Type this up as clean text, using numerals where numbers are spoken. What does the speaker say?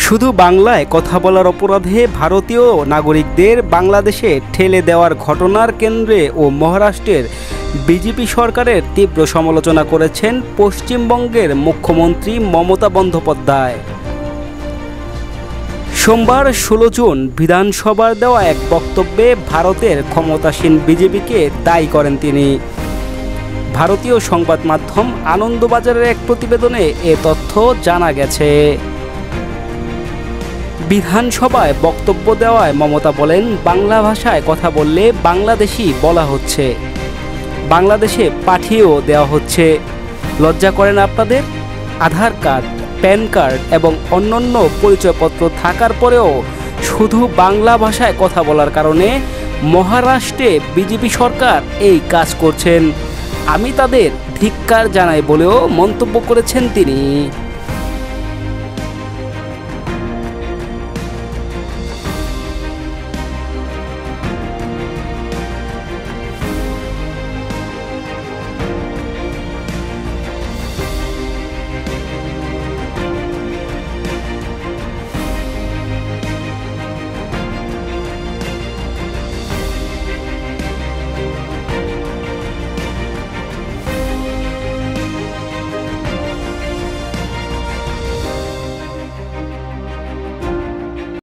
শুধু বাংলায় কথা বলার অপরাধে ভারতীয় নাগরিকদের বাংলাদেশে ঠেলে দেওয়ার ঘটনার কেন্দ্রে ও মহারাষ্ট্রের বিজেপি সরকারের তীব্র সমালোচনা করেছেন পশ্চিমবঙ্গের মুখ্যমন্ত্রী মমতা বন্দ্যোপাধ্যায়। সোমবার 16 জুন বিধানসভার দেওয়া এক বক্তব্যে ভারতের ক্ষমতাসীন বিজেপিকে দায়ী করেন তিনি। ভারতীয় সংবাদ মাধ্যম আনন্দবাজারের এক প্রতিবেদনে এ তথ্য জানা গেছে। বিধানসভায় বক্তব্য দেওয়ায় মমতা বলেন, বাংলা ভাষায় কথা বললে বাংলাদেশি বলা হচ্ছে, বাংলাদেশে পাঠিয়েও দেওয়া হচ্ছে। লজ্জা করেন আপনাদের? আধার কার্ড, প্যান কার্ড এবং অন্যান্য পরিচয়পত্র থাকার পরেও শুধু বাংলা ভাষায় কথা বলার কারণে মহারাষ্ট্রে বিজেপি সরকার এই কাজ করছেন। আমি তাদের ধিক্কার জানাই বলেও মন্তব্য করেছেন তিনি।